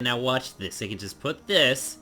Now watch this. I can just put this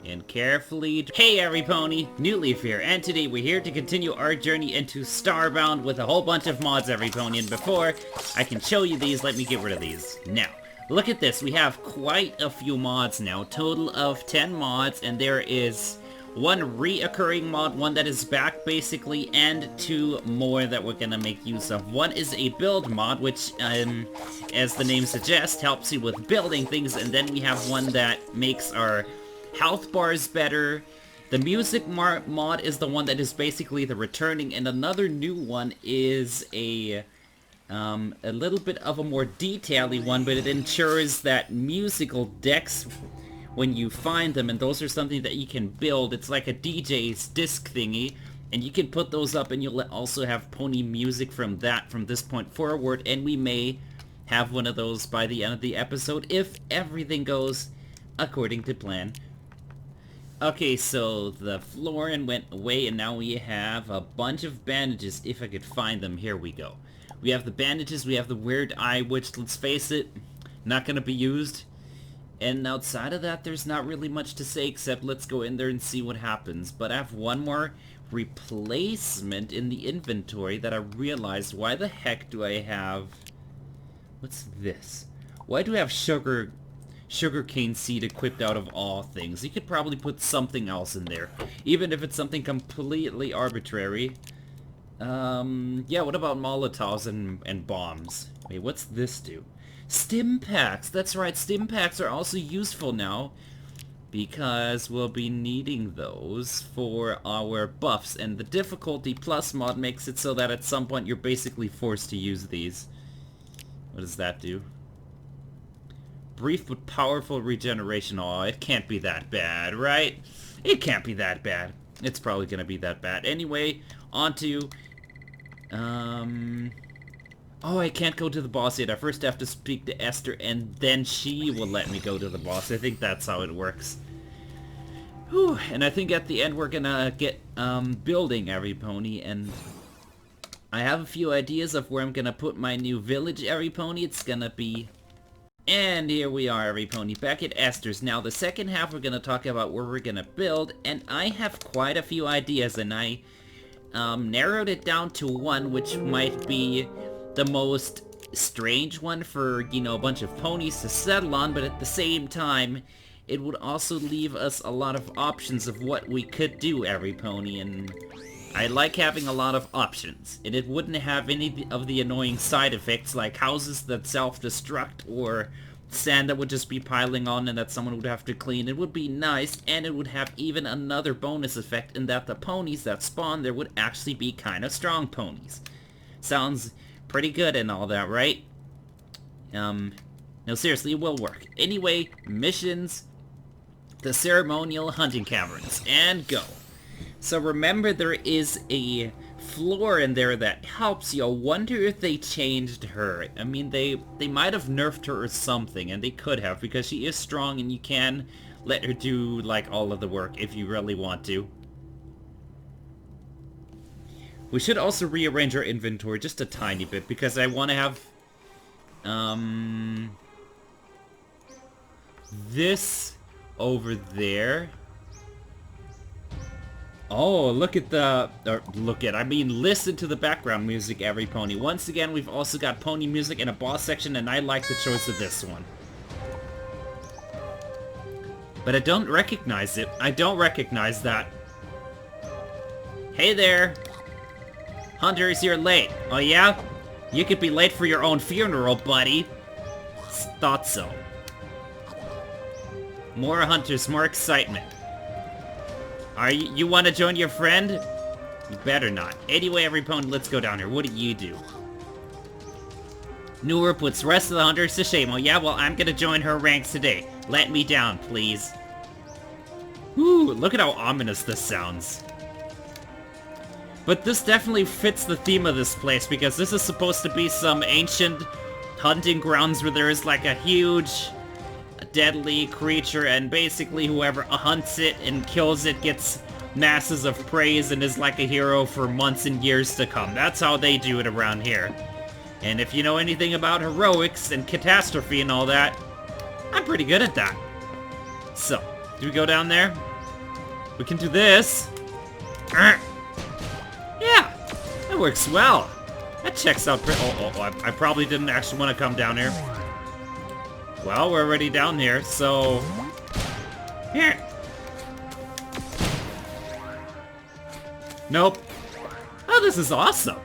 and carefully... Hey everypony, Newleaf here, and today we're here to continue our journey into Starbound with a whole bunch of mods, everypony. And before I can show you these, let me get rid of these. Now, look at this. We have quite a few mods now. Total of 10 mods, and there is one reoccurring mod, one that is back basically, and 2 more that we're gonna make use of. One is a build mod, which, as the name suggests, helps you with building things, and then we have one that makes our health bars better. The music mod is the one that is basically the returning, and another new one is a little bit of a more detail-y one, but it ensures that musical decks when you find them, and those are something that you can build. It's like a DJ's disc thingy, and you can put those up, and you'll also have pony music from this point forward, and we may have one of those by the end of the episode if everything goes according to plan. Okay, so the Florin went away, and now we have a bunch of bandages, if I could find them. Here we go. We have the bandages, we have the weird eye, which, let's face it, not gonna be used. And outside of that, there's not really much to say, except let's go in there and see what happens. But I have one more replacement in the inventory that I realized. Why the heck do I have... What's this? Why do I have sugarcane seed equipped out of all things? You could probably put something else in there, even if it's something completely arbitrary. Yeah, what about Molotovs and bombs? Wait, what's this do? Stim packs! That's right, stim packs are also useful now, because we'll be needing those for our buffs, and the difficulty plus mod makes it so that at some point you're basically forced to use these. What does that do? Brief but powerful regeneration. Oh, it can't be that bad, right? It can't be that bad. It's probably gonna be that bad. Anyway, on to... Oh, I can't go to the boss yet. I first have to speak to Esther, and then she will let me go to the boss. I think that's how it works. Whew. And I think at the end we're gonna get building every pony, and I have a few ideas of where I'm gonna put my new village every pony. It's gonna be... And here we are, every pony, back at Esther's. Now, the second half we're gonna talk about where we're gonna build, and I have quite a few ideas, and I narrowed it down to one, which might be the most strange one for, you know, a bunch of ponies to settle on, but at the same time, it would also leave us a lot of options of what we could do every pony, and I like having a lot of options, and it wouldn't have any of the annoying side effects like houses that self-destruct or sand that would just be piling on and that someone would have to clean. It would be nice, and it would have even another bonus effect in that the ponies that spawn there would actually be kind of strong ponies. Sounds pretty good and all that, right? No, seriously, it will work. Anyway, missions, the ceremonial hunting caverns, and go. So remember, there is a floor in there that helps you. I wonder if they changed her. I mean, they might have nerfed her or something, and they could have, because she is strong and you can let her do, like, all of the work if you really want to. We should also rearrange our inventory just a tiny bit, because I want to have, this over there. Oh, look at listen to the background music, every pony. Once again, we've also got pony music in a boss section, and I like the choice of this one. But I don't recognize it. I don't recognize that. Hey there! Hunters, you're late. Oh yeah? You could be late for your own funeral, buddy. Thought so. More hunters, more excitement. You want to join your friend? You better not. Anyway, every pony, let's go down here. What do you do? Noor puts the rest of the hunters to shame. Oh yeah? Well, I'm gonna join her ranks today. Let me down, please. Whew, look at how ominous this sounds. But this definitely fits the theme of this place, because this is supposed to be some ancient hunting grounds where there is like a huge, deadly creature, and basically whoever hunts it and kills it gets masses of praise and is like a hero for months and years to come. That's how they do it around here. And if you know anything about heroics and catastrophe and all that, I'm pretty good at that. So, do we go down there? We can do this. Yeah, that works well. That checks out pretty... I probably didn't actually want to come down here. Well, we're already down here, so... Here. Nope. Oh, this is awesome.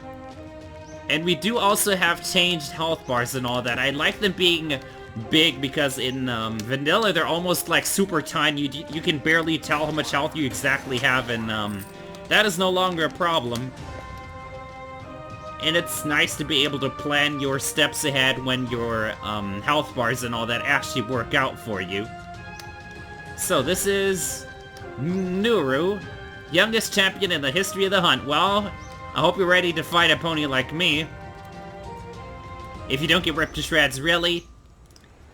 And we do also have changed health bars and all that. I like them being big because in vanilla they're almost like super tiny. You can barely tell how much health you exactly have, and that is no longer a problem. And it's nice to be able to plan your steps ahead when your health bars and all that actually work out for you. So this is Nuru, youngest champion in the history of the hunt. Well, I hope you're ready to fight a pony like me. If you don't get ripped to shreds, really?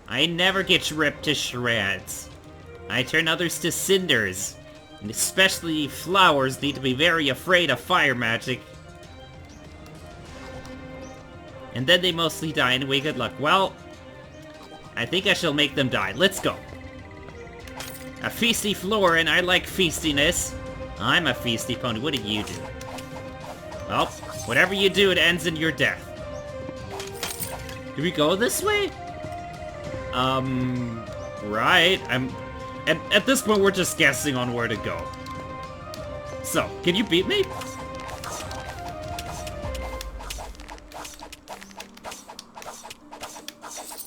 I never get ripped to shreds. I turn others to cinders. And especially flowers need to be very afraid of fire magic. And then they mostly die anyway, good luck. Well, I think I shall make them die. Let's go. A feisty floor, and I like feistiness. I'm a feisty pony. What do you do? Well, whatever you do, it ends in your death. Do we go this way? Right. At this point, we're just guessing on where to go. So, can you beat me?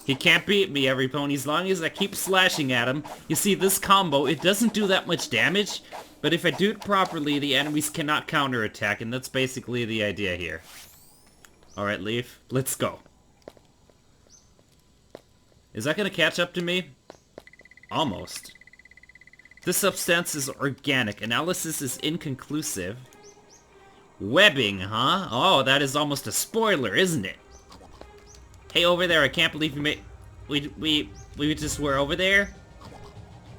He can't beat me, every pony, as long as I keep slashing at him. You see, this combo, it doesn't do that much damage, but if I do it properly, the enemies cannot counterattack, and that's basically the idea here. Alright, Leaf, let's go. Is that gonna catch up to me? Almost. This substance is organic. Analysis is inconclusive. Webbing, huh? Oh, that is almost a spoiler, isn't it? Hey, over there, I can't believe you made... We just were over there?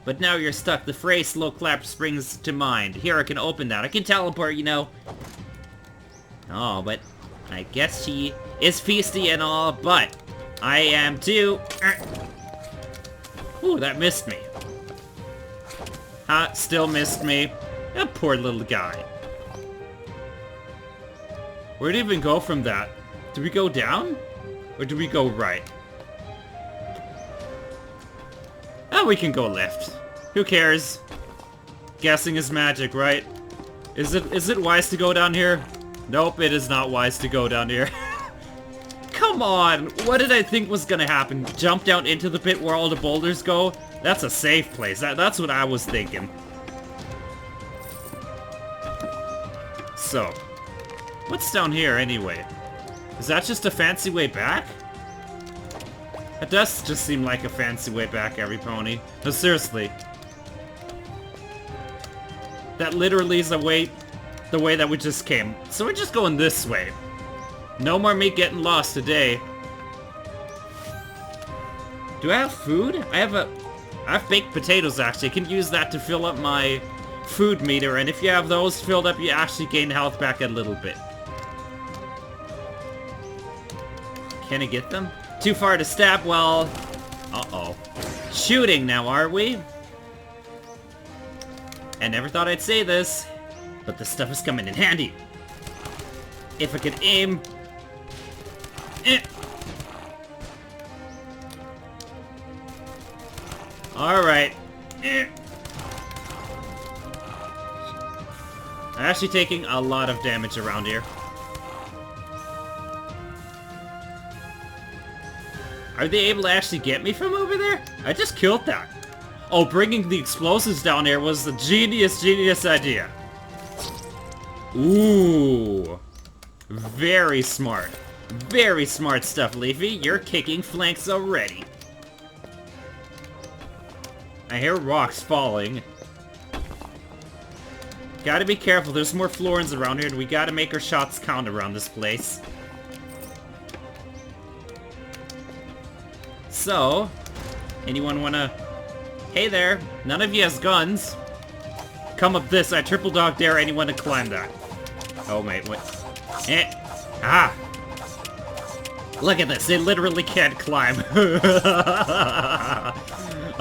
But now you're stuck. The phrase slow clap springs to mind. Here, I can open that. I can teleport, you know. Oh, but I guess she is feisty and all, but I am too. Ooh, that missed me. Ha, still missed me. That poor little guy. Where'd it even go from that? Do we go down? Or do we go right? Oh, we can go left. Who cares? Guessing is magic, right? Is it wise to go down here? Nope, it is not wise to go down here. Come on! What did I think was gonna happen? Jump down into the pit where all the boulders go? That's a safe place. That's what I was thinking. So, what's down here anyway? Is that just a fancy way back? It does just seem like a fancy way back, every pony. No, seriously. That literally is the way that we just came. So we're just going this way. No more me getting lost today. Do I have food? I have baked potatoes, actually. I can use that to fill up my food meter, and if you have those filled up, you actually gain health back a little bit. Can I get them? Too far to stab? Well, uh-oh. Shooting now, are we? I never thought I'd say this, but this stuff is coming in handy. If I could aim... Alright. I'm actually taking a lot of damage around here. Are they able to actually get me from over there? I just killed that. Oh, bringing the explosives down here was a genius idea. Ooh. Very smart. Very smart stuff, Leafy. You're kicking flanks already. I hear rocks falling. Gotta be careful. There's more Florins around here, and we gotta make our shots count around this place. So, anyone wanna... Hey there, none of you has guns. Come up this, I triple dog dare anyone to climb that. Oh wait, what? Ah! Look at this, they literally can't climb.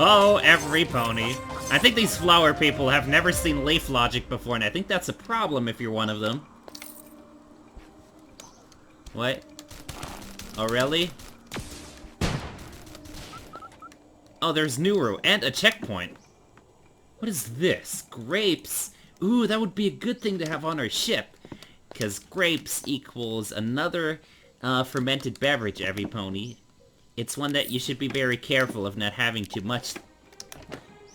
Oh, every pony. I think these flower people have never seen leaf logic before, and I think that's a problem if you're one of them. What? Oh, really? Oh, there's Nuru, and a checkpoint. What is this? Grapes? Ooh, that would be a good thing to have on our ship. Because grapes equals another fermented beverage, every pony. It's one that you should be very careful of not having too much.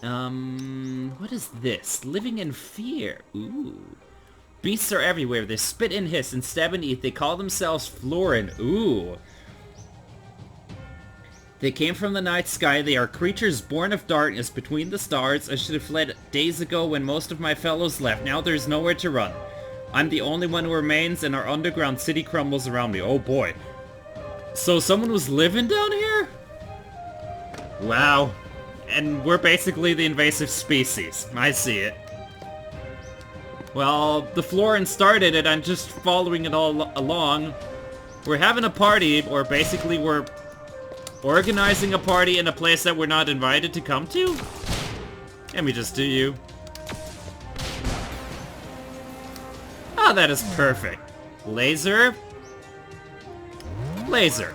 What is this? Living in fear. Ooh. Beasts are everywhere. They spit and hiss and stab and eat. They call themselves Florin. Ooh. They came from the night sky. They are creatures born of darkness between the stars. I should have fled days ago when most of my fellows left. Now there's nowhere to run. I'm the only one who remains, and our underground city crumbles around me. Oh boy. So someone was living down here? Wow. And we're basically the invasive species. I see it. Well, the Florin started it. I'm just following it all along. We're having a party, or basically we're organizing a party in a place that we're not invited to come to? Let me just do you. Oh, that is perfect. Laser. Laser.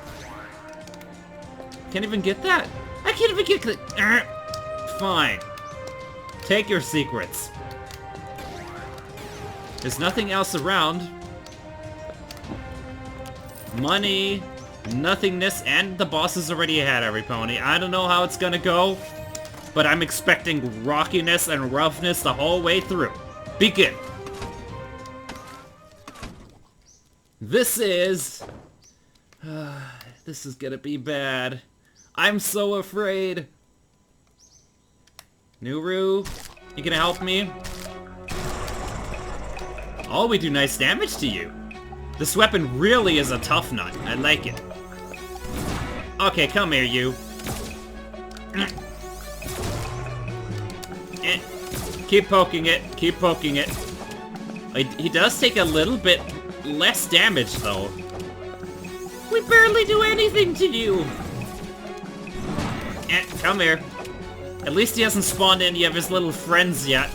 Can't even get that. I can't even get the... Fine. Take your secrets. There's nothing else around. Money, nothingness, and the boss is already ahead, every pony. I don't know how it's gonna go, but I'm expecting rockiness and roughness the whole way through. Begin. This is... this is gonna be bad. I'm so afraid. Nuru, you gonna help me? Oh, we do nice damage to you. This weapon really is a tough nut. I like it. Okay, come here, you. Keep poking it. Keep poking it. He does take a little bit less damage, though. We barely do anything to you. Come here. At least he hasn't spawned any of his little friends yet.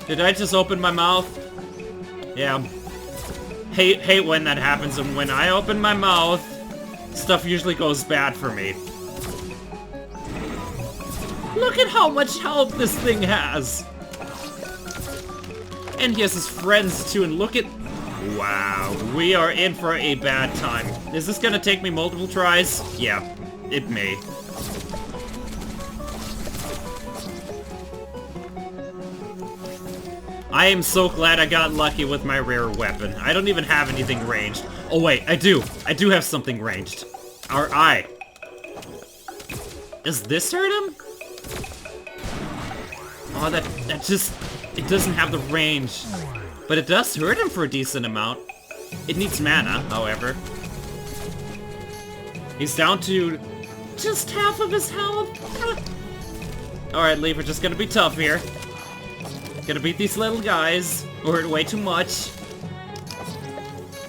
Did I just open my mouth? Yeah. Hate when that happens, and when I open my mouth, stuff usually goes bad for me. Look at how much health this thing has! And he has his friends too, and look at... Wow, we are in for a bad time. Is this gonna take me multiple tries? Yeah, it may. I am so glad I got lucky with my rare weapon. I don't even have anything ranged. Oh wait, I do. I do have something ranged. Our eye. Does this hurt him? Oh, that just... It doesn't have the range. But it does hurt him for a decent amount. It needs mana, however. He's down to just half of his health. Alright, Leaf, we're just gonna be tough here. Gonna beat these little guys who hurt way too much.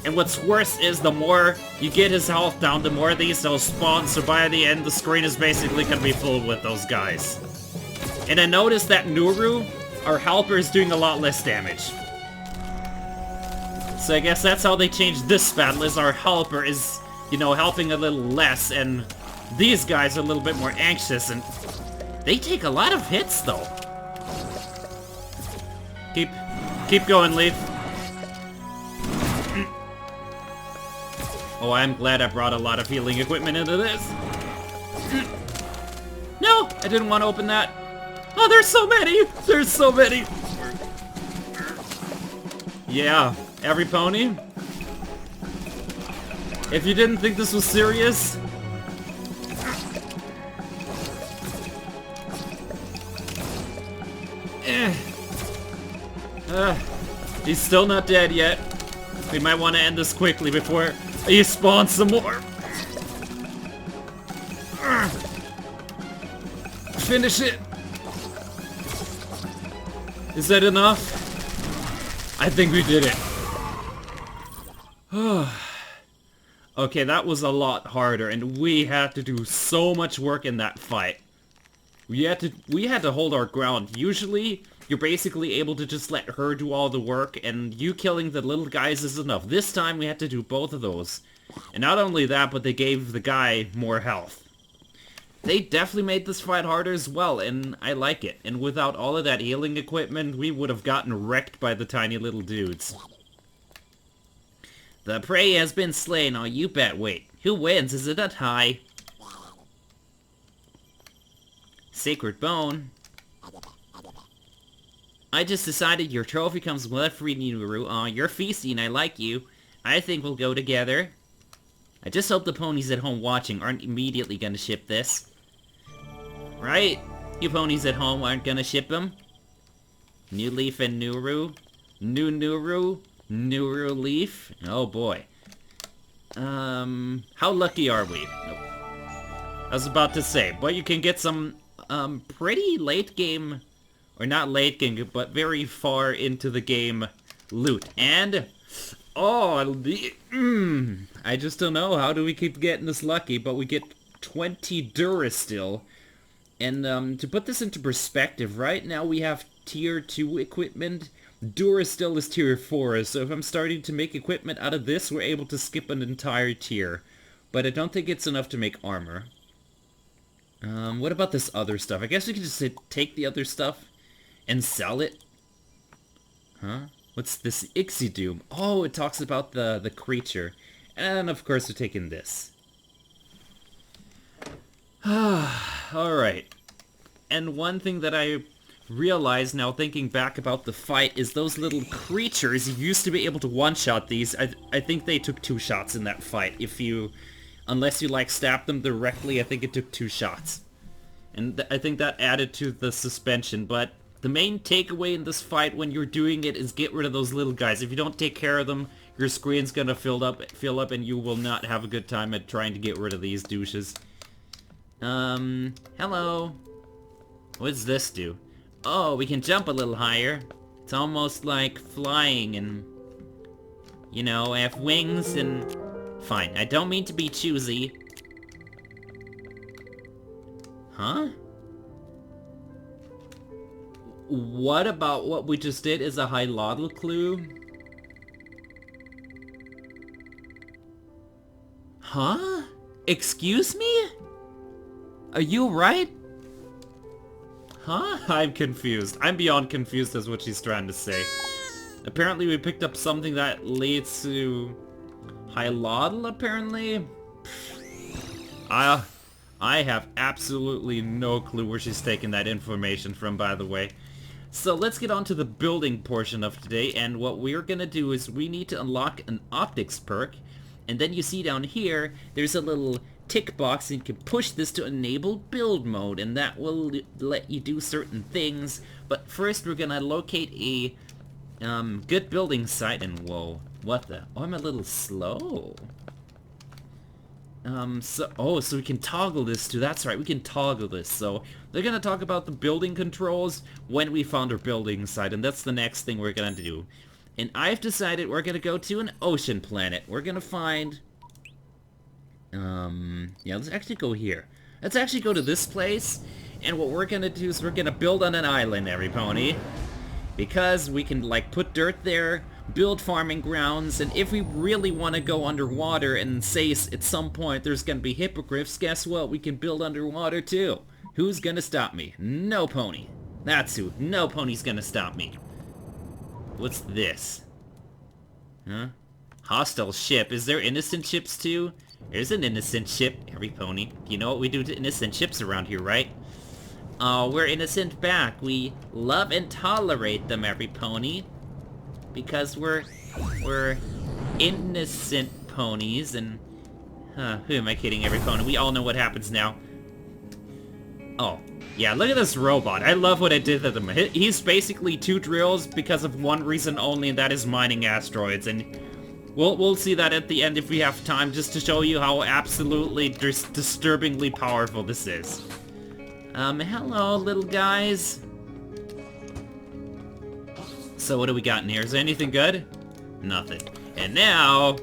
And what's worse is the more you get his health down, the more these will spawn, so by the end the screen is basically gonna be full with those guys. And I noticed that Nuru, our helper, is doing a lot less damage. So I guess that's how they changed this battle, is our helper is, you know, helping a little less, and these guys are a little bit more anxious, and they take a lot of hits, though. Keep going, Leaf. Oh, I'm glad I brought a lot of healing equipment into this. No, I didn't want to open that. Oh, there's so many! There's so many! Yeah, every pony. If you didn't think this was serious... He's still not dead yet. We might want to end this quickly before he spawns some more. Finish it. Is that enough? I think we did it. Okay, that was a lot harder, and we had to do so much work in that fight. We had to hold our ground. Usually, you're basically able to just let her do all the work, and you killing the little guys is enough. This time, we had to do both of those. And not only that, but they gave the guy more health. They definitely made this fight harder as well, and I like it. And without all of that healing equipment, we would have gotten wrecked by the tiny little dudes. The prey has been slain. Oh, you bet. Wait. Who wins? Is it a tie? Sacred bone. I just decided your trophy comes with a free Nuru. Aw, you're feasting. I like you. I think we'll go together. I just hope the ponies at home watching aren't immediately gonna ship this. Right? You ponies at home aren't gonna ship them? New Leaf and Nuru? New Nuru? Nuru Leaf? Oh boy. How lucky are we? Nope. I was about to say, but you can get some, pretty late game, or not late game, but very far into the game loot. And, I just don't know, how do we keep getting this lucky, but we get 20 Durasteel. And, to put this into perspective, right now we have tier 2 equipment. Durasteel is tier 4, so if I'm starting to make equipment out of this, we're able to skip an entire tier. But I don't think it's enough to make armor. What about this other stuff? I guess we can just take the other stuff and sell it. Huh? What's this Ixie-Doom? Oh, it talks about the creature. And of course we're taking this. Alright. And one thing that I realize now, thinking back about the fight, is those little creatures, you used to be able to one-shot these. I think they took 2 shots in that fight. Unless you like stab them directly, I think it took 2 shots. And I think that added to the suspension, but the main takeaway in this fight when you're doing it is get rid of those little guys. If you don't take care of them, your screen's gonna fill up and you will not have a good time at trying to get rid of these douches. Hello. What does this do? Oh, we can jump a little higher. It's almost like flying and, you know, I have wings and... Fine, I don't mean to be choosy. Huh? What about what we just did is a Hylodl clue? Huh? Excuse me? Are you right? Huh? I'm confused. I'm beyond confused as what she's trying to say. Apparently we picked up something that leads to Hylodl, apparently? I have absolutely no clue where she's taking that information from, by the way. So let's get on to the building portion of today, and what we're gonna do is we need to unlock an optics perk, and then you see down here, there's a little tick box, and you can push this to enable build mode, and that will let you do certain things. But first we're gonna locate a good building site, and whoa, what the? Oh, I'm a little slow. So we can toggle this too. That's right, we can toggle this. So they're gonna talk about the building controls when we found our building site, and that's the next thing we're gonna do. And I've decided we're gonna go to an ocean planet. We're gonna find... yeah, let's actually go here. Let's actually go to this place, and what we're gonna do is we're gonna build on an island, every pony. Because we can, like, put dirt there, build farming grounds, and if we really want to go underwater and say at some point there's gonna be hippogriffs, guess what? We can build underwater too. Who's gonna stop me? No pony. That's who. No pony's gonna stop me. What's this? Huh? Hostile ship. Is there innocent ships too? There's an innocent ship, every pony. You know what we do to innocent ships around here, right? Oh, we're innocent back. We love and tolerate them, every pony. Because we're innocent ponies, and... who am I kidding, every pony? We all know what happens now. Oh, yeah, look at this robot. I love what I did to him. He's basically 2 drills because of one reason only, and that is mining asteroids, and... We'll see that at the end if we have time, just to show you how absolutely disturbingly powerful this is. Hello, little guys. So what do we got in here? Is there anything good? Nothing. And now...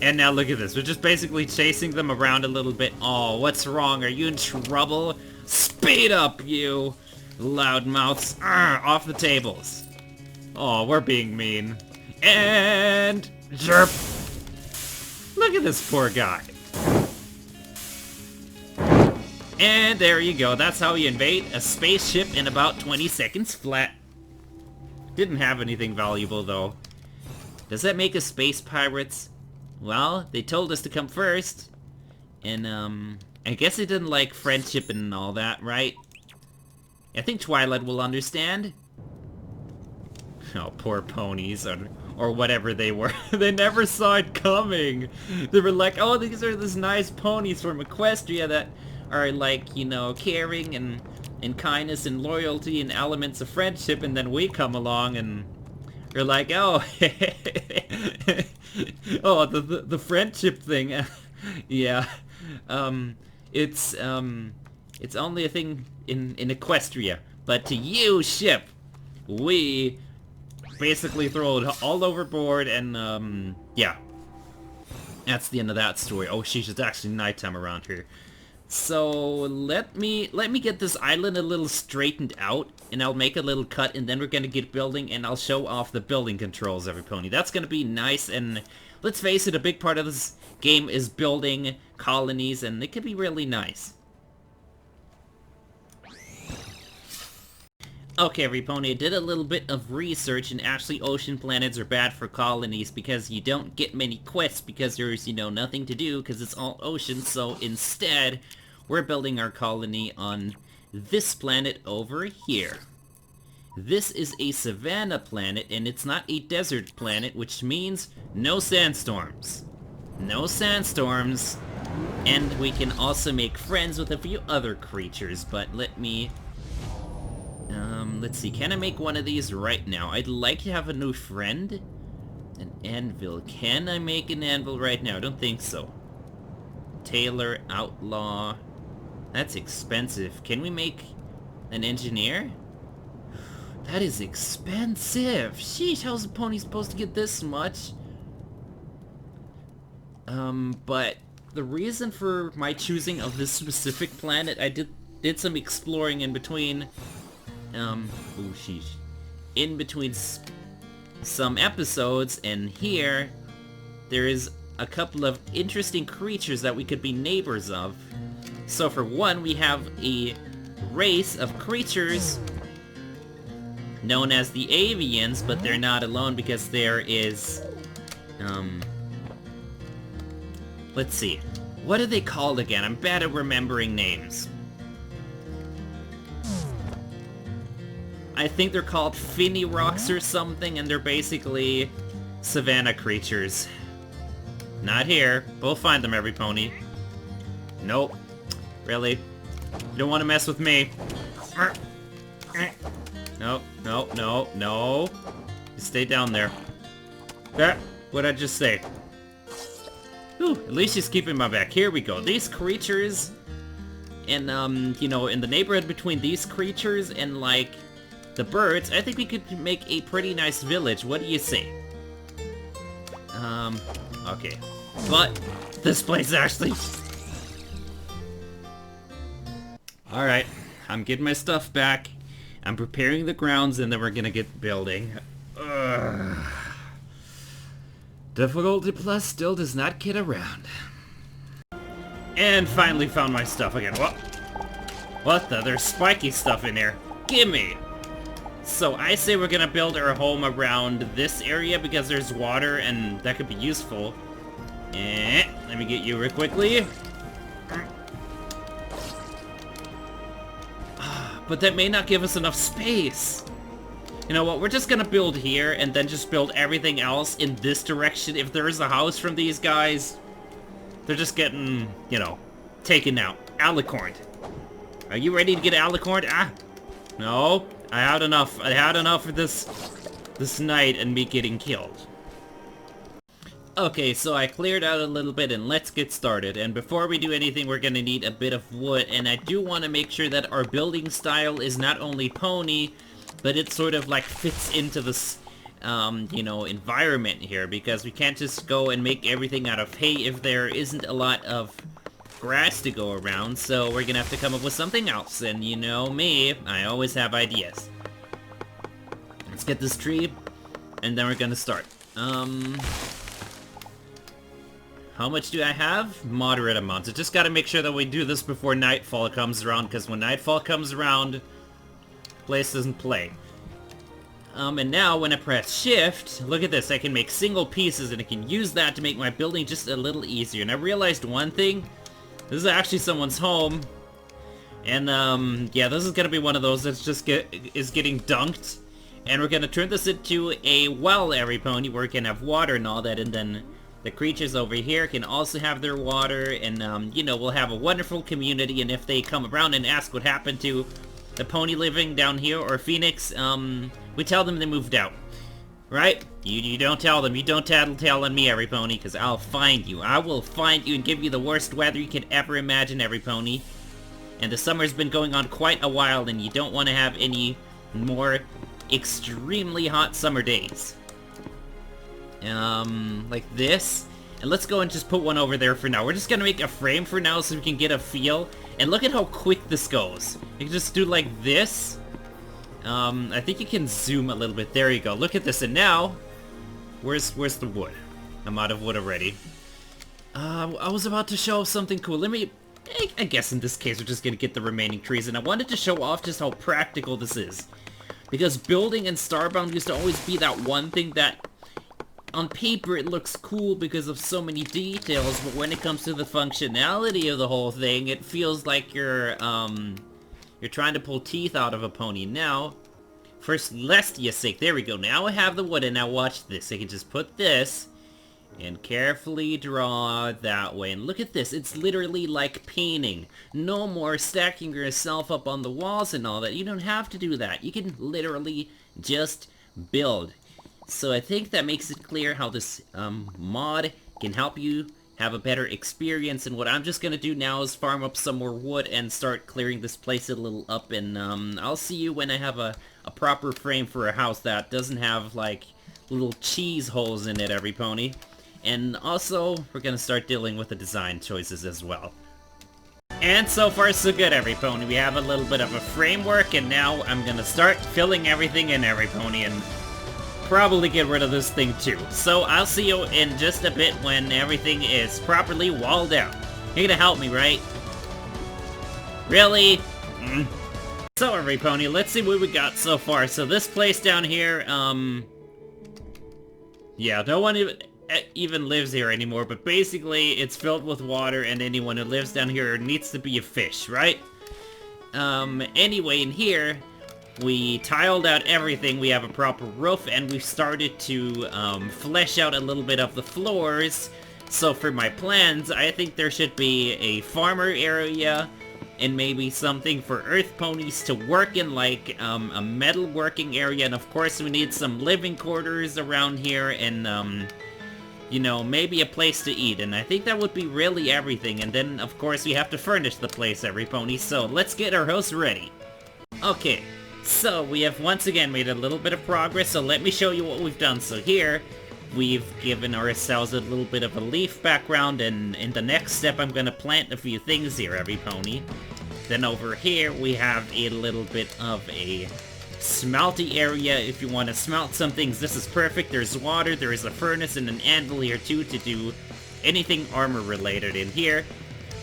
And now look at this. We're just basically chasing them around a little bit. Oh, what's wrong? Are you in trouble? Speed up, you loudmouths. Off the tables. Oh, we're being mean. And... jerp. Look at this poor guy. And there you go. That's how you invade a spaceship in about 20 seconds flat. Didn't have anything valuable, though. Does that make us space pirates? Well, they told us to come first. And, I guess they didn't like friendship and all that, right? I think Twilight will understand. Oh, poor ponies, or whatever they were. They never saw it coming. They were like, oh, these are these nice ponies from Equestria that are like, you know, caring and kindness and loyalty and elements of friendship, and then we come along and we're like, oh, oh, the friendship thing. Yeah. It's only a thing in Equestria. But to you, ship, we basically throw it all overboard and, yeah. That's the end of that story. Oh, sheesh, it's actually nighttime around here. So, let me get this island a little straightened out, and I'll make a little cut, and then we're gonna get building, and I'll show off the building controls, every pony. That's gonna be nice, and let's face it, a big part of this game is building colonies, and it can be really nice. Okay, every pony, I did a little bit of research, and actually ocean planets are bad for colonies because you don't get many quests because there's, you know, nothing to do because it's all ocean, so instead, we're building our colony on this planet over here. This is a savanna planet, and it's not a desert planet, which means no sandstorms. No sandstorms, and we can also make friends with a few other creatures, but let me... let's see, can I make one of these right now? I'd like to have a new friend. An anvil. Can I make an anvil right now? I don't think so. Tailor, outlaw. That's expensive. Can we make an engineer? That is expensive. Sheesh, how's a pony supposed to get this much? But the reason for my choosing of this specific planet, I did some exploring in between. Oh sheesh. In between some episodes, and here, there is a couple of interesting creatures that we could be neighbors of. So for one, we have a race of creatures known as the Avians, but they're not alone because there is, let's see. What are they called again? I'm bad at remembering names. I think they're called Finny Rocks or something, and they're basically savanna creatures. Not here. We'll find them, every pony. Nope. Really? You don't want to mess with me. No, no, no, no. You stay down there. What'd I just say? Whew, at least she's keeping my back. Here we go. These creatures, and, you know, in the neighborhood between these creatures and, like, the birds, I think we could make a pretty nice village. What do you say? Okay. But, this place actually... Alright, I'm getting my stuff back. I'm preparing the grounds, and then we're gonna get building. Ugh. Difficulty plus still does not get around. And finally found my stuff again. What the? There's spiky stuff in here. Gimme! So I say we're gonna build our home around this area because there's water and that could be useful. Let me get you real quickly. But that may not give us enough space. You know what, we're just gonna build here and then just build everything else in this direction. If there is a house from these guys, they're just getting, you know, taken out. Alicorned. Are you ready to get alicorned? No. I had enough. I had enough of this night and me getting killed. Okay, so I cleared out a little bit and let's get started. And before we do anything, we're gonna need a bit of wood. And I do want to make sure that our building style is not only pony, but it sort of like fits into this you know, environment here, because we can't just go and make everything out of hay if there isn't a lot of grass to go around, so we're gonna have to come up with something else, and you know me, I always have ideas. Let's get this tree, and then we're gonna start. How much do I have? Moderate amounts. I just gotta make sure that we do this before nightfall comes around, because when nightfall comes around, place doesn't play. And now when I press shift, look at this, I can make single pieces and I can use that to make my building just a little easier. And I realized one thing, this is actually someone's home. And yeah, this is gonna be one of those that's just getting dunked. And we're gonna turn this into a well, every pony, where we can have water and all that, and then the creatures over here can also have their water, and you know, we'll have a wonderful community, and if they come around and ask what happened to the pony living down here, or Phoenix, we tell them they moved out. Right? You don't tell them. You don't tattletale on me, every pony, because I'll find you. I will find you and give you the worst weather you could ever imagine, every pony. And the summer's been going on quite a while, and you don't want to have any more extremely hot summer days. Like this. And let's go and just put one over there for now. We're just gonna make a frame for now so we can get a feel. And look at how quick this goes. You can just do like this. I think you can zoom a little bit. There you go. Look at this. And now, where's the wood? I'm out of wood already. I was about to show something cool. I guess in this case we're just gonna get the remaining trees. And I wanted to show off just how practical this is. Because building in Starbound used to always be that one thing that on paper it looks cool because of so many details, but when it comes to the functionality of the whole thing, it feels like you're trying to pull teeth out of a pony. Now, for Celestia's sake, there we go. Now I have the wood, and now watch this. I can just put this and carefully draw that way. And look at this. It's literally like painting. No more stacking yourself up on the walls and all that. You don't have to do that. You can literally just build. So I think that makes it clear how this mod can help you have a better experience. And what I'm just gonna do now is farm up some more wood and start clearing this place a little up. And I'll see you when I have a proper frame for a house that doesn't have like little cheese holes in it, every pony. And also, we're gonna start dealing with the design choices as well. And so far so good, every pony. We have a little bit of a framework, and now I'm gonna start filling everything in, every pony, and probably get rid of this thing too. So I'll see you in just a bit when everything is properly walled out. You're gonna help me, right? Really? So every pony, let's see what we got so far. So this place down here, yeah, no one even lives here anymore, but basically it's filled with water, and anyone who lives down here needs to be a fish, right? Anyway, in here, we tiled out everything. We have a proper roof, and we've started to flesh out a little bit of the floors. So for my plans, I think there should be a farmer area and maybe something for earth ponies to work in, like a metal working area. And of course we need some living quarters around here, and you know, maybe a place to eat. And I think that would be really everything. And then of course we have to furnish the place, every pony. So let's get our house ready. Okay. So, we have once again made a little bit of progress, so let me show you what we've done. So here, we've given ourselves a little bit of a leaf background, and in the next step I'm gonna plant a few things here, every pony. Then over here, we have a little bit of a smelty area. If you want to smelt some things, this is perfect. There's water, there is a furnace, and an anvil here too to do anything armor related. In here,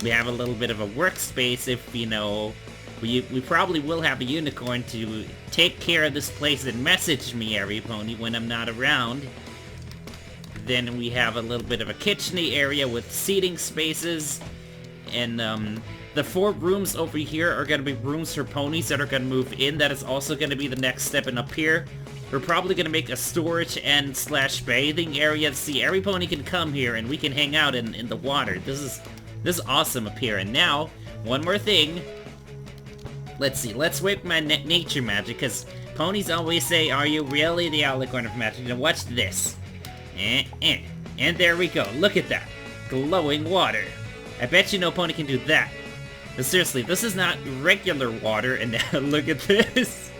we have a little bit of a workspace if, you know, we probably will have a unicorn to take care of this place and message me, every pony, when I'm not around. Then we have a little bit of a kitchen-y area with seating spaces. And the 4 rooms over here are going to be rooms for ponies that are going to move in. That is also going to be the next step. And up here, we're probably going to make a storage and / bathing area. See, every pony can come here and we can hang out in the water. This is awesome up here. And now, one more thing. Let's see, let's work my nature magic, because ponies always say, are you really the alicorn of magic? Now watch this. And there we go, look at that. Glowing water. I bet you no pony can do that. But seriously, this is not regular water, and now look at this.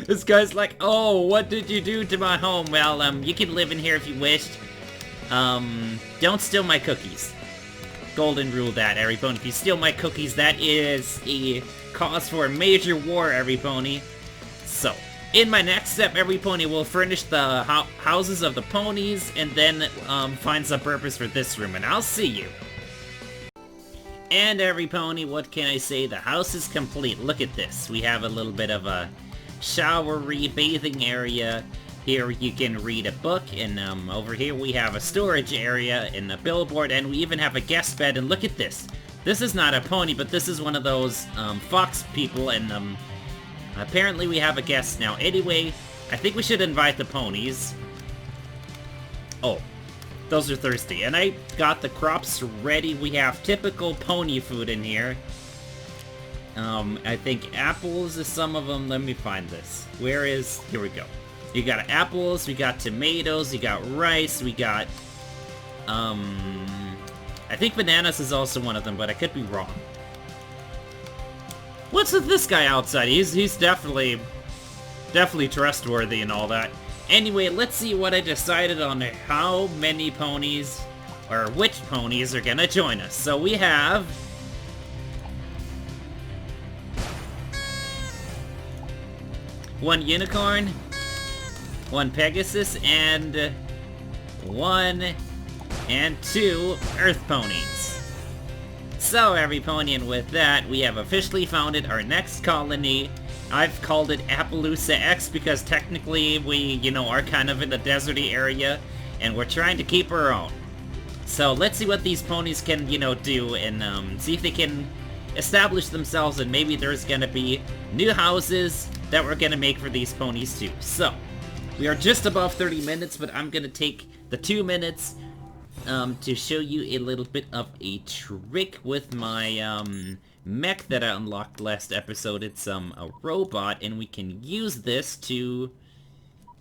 This guy's like, oh, what did you do to my home? Well, you can live in here if you wished. Don't steal my cookies. Golden rule that, every pony. If you steal my cookies, that is a cause for a major war, every pony. So, in my next step, every pony will furnish the houses of the ponies, and then find some purpose for this room, and I'll see you. And every pony, what can I say? The house is complete. Look at this. We have a little bit of a showery bathing area. Here you can read a book, and over here we have a storage area and a billboard, and we even have a guest bed, and look at this. This is not a pony, but this is one of those fox people, and apparently we have a guest now. Anyway, I think we should invite the ponies. Oh, those are thirsty. And I got the crops ready. We have typical pony food in here. I think apples is some of them. Let me find this. Where is... Here we go. You got apples, we got tomatoes, you got rice, we got... I think bananas is also one of them, but I could be wrong. What's with this guy outside? He's definitely trustworthy and all that. Anyway, let's see what I decided on how many ponies, or which ponies are gonna join us. So we have... one unicorn, one Pegasus, and one and two Earth ponies. So every pony, and with that, we have officially founded our next colony. I've called it Appaloosa X because technically we, you know, are kind of in the deserty area, and we're trying to keep our own. So let's see what these ponies can, you know, do, and see if they can establish themselves, and maybe there's gonna be new houses that we're gonna make for these ponies too. So, we are just above 30 minutes, but I'm gonna take the 2 minutes to show you a little bit of a trick with my mech that I unlocked last episode. It's a robot, and we can use this to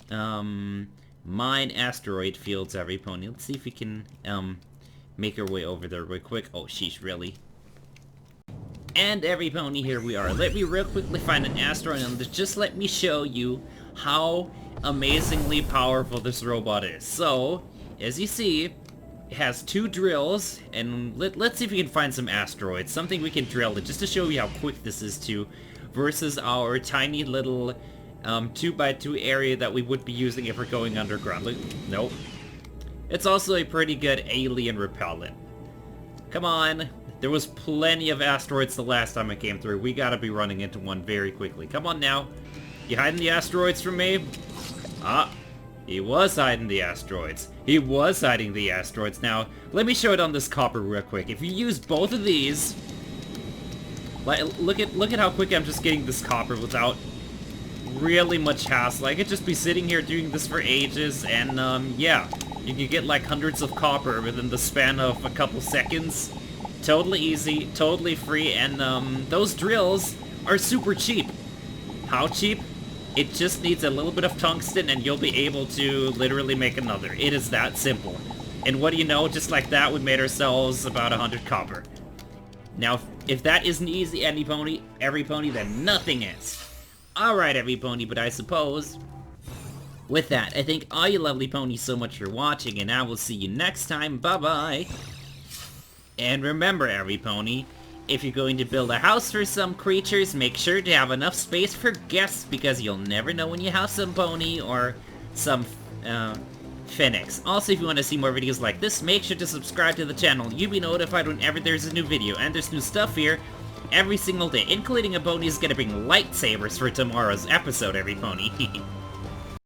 mine asteroid fields, every pony. Let's see if we can make our way over there real quick. Oh, sheesh, really? And every pony, here we are. Let me real quickly find an asteroid, and just let me show you how amazingly powerful this robot is. So, as you see, it has 2 drills, and let's see if we can find some asteroids. Something we can drill, just to show you how quick this is too, versus our tiny little 2x2 area that we would be using if we're going underground. Look, nope. It's also a pretty good alien repellent. Come on. There was plenty of asteroids the last time I came through. We gotta be running into one very quickly. Come on now. You hiding the asteroids from me? Ah, he was hiding the asteroids. He was hiding the asteroids. Now, let me show it on this copper real quick. If you use both of these, like, look at how quick I'm just getting this copper without really much hassle. I could just be sitting here doing this for ages, and yeah, you can get like hundreds of copper within the span of a couple seconds. Totally easy, totally free, and those drills are super cheap. How cheap? It just needs a little bit of tungsten and you'll be able to literally make another. It is that simple. And what do you know, just like that, we made ourselves about 100 copper. Now, if that isn't easy, every pony, then nothing is. Alright, every pony, but I suppose with that, I thank all you lovely ponies so much for watching, and I will see you next time. Bye-bye! And remember, every pony, if you're going to build a house for some creatures, make sure to have enough space for guests, because you'll never know when you have some pony or some phoenix. Also, if you want to see more videos like this, make sure to subscribe to the channel. You'll be notified whenever there's a new video, and there's new stuff here every single day, including a pony who's gonna bring lightsabers for tomorrow's episode, every pony.